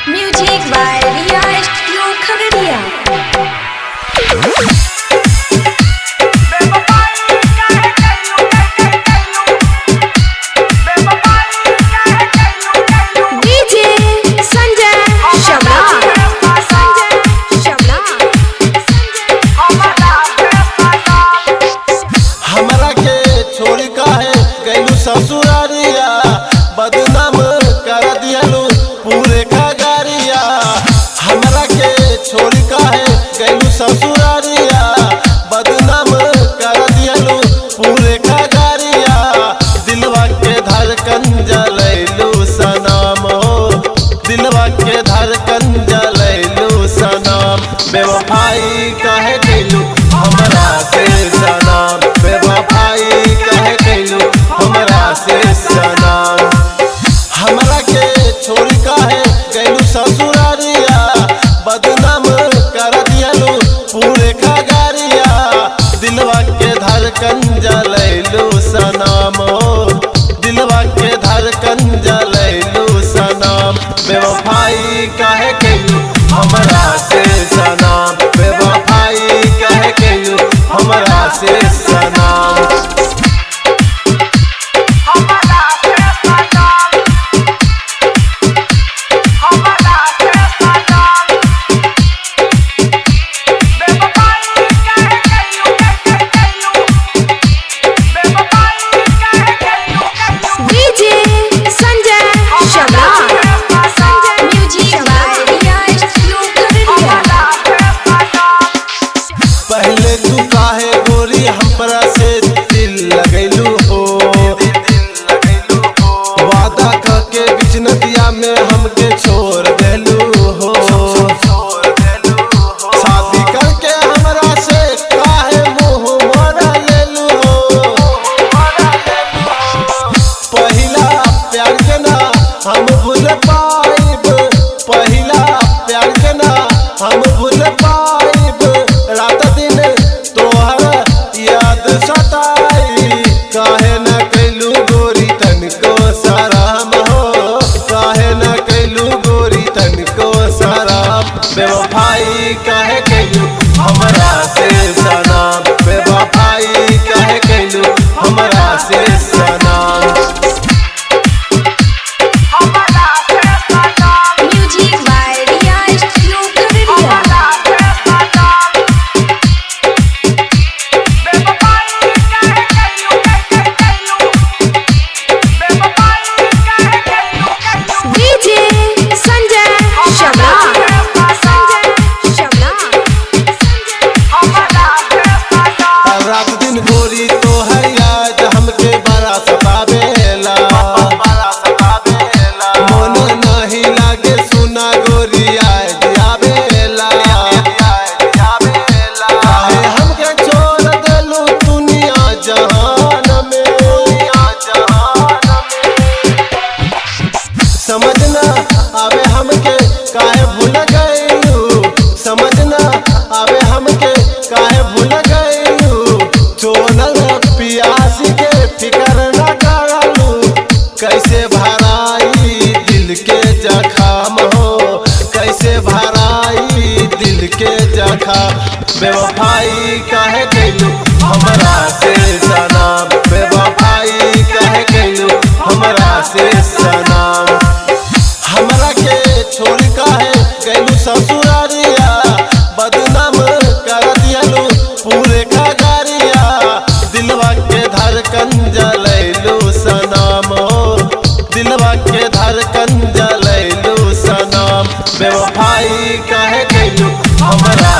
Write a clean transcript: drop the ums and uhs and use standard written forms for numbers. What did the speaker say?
Music by Riya studio Khagaria. DJ Sanjay Shamla. हमरा के छोड़ी काहे गइलू ससुरारिया, बदनाम कर दियलू पूरे खगड़िया। हमरा के छोड़ी काहे गइलू ससुरारिया, बदनाम कर दियलू पूरे खगड़िया। दिलवा के धड़कन जलैलू सनम हो, दिलवा के धड़कन जलैलू सनम। बेवफाई काहे कैलू हमरा से सनम, बेवफाई काहे कैलू हमरा से सनम। हमरा के छोड़ी काहे गइलू ससुरारिया, बदनाम कर दियलू पूरे खगड़िया। दिलवा के धड़कन जलैलू सनम हो, दिलवा के धड़कन जलैलू सनम। बेवफाई काहे कैलू हमरा से सनम, बेवफाई काहे कैलू हमरा से सनम। DJ Sanjay Shamla. Music by Riya studio Khagaria. पहले तू काहे गोरी हमरा से दिल लगैलू हो, वादा करके बीच नदिया में हमके छोड़ देलू हो। शादी करके हमरा से काहे मुंह मोड़ा लेलू हो। पहिला प्यार के ना हम भूल पाइब, पहिला प्यार के ना हम भूल पाइब। रात दिन तोहर याद सताई, काहे न कैलू गोरी तनको शरम हो, काहे न कैलू गोरी तनको शरम। बेवफाई काहे कैलू हमरा से सनम, बेवफाई काहे कैलू हमरा से सनम। Music by Riya studio Khagaria. DJ Sanjay Shamla. रात दिन गोरी तो है याद हमके बड़ा सतावेला, मन नहीं लागे सुना गोरी आज आवेला। काहे हमके छोड़ देलू दुनिया जहान में, समझ ना आवे हमके काहे भूल गइलू, समझ ना आवे हमके काहे भूल गइलू। चोनल पियासी के फिकर न करलू, कैसे भराई दिल के जखम हो, कैसे भराई दिल के जखम। बेवफाई काहे कैलू हमरा से सनम, बेवफाई काहे कैलू हमरा से सनम। हमरा के छोड़ी काहे गइलू ससुरारिया, बदनाम कर दियलू पूरे खगड़िया। दिलवा के धड़कन जलैलू सनम हो, दिलवा के धड़कन जलैलू सनम। बेवफाई काहे कैलू हमरा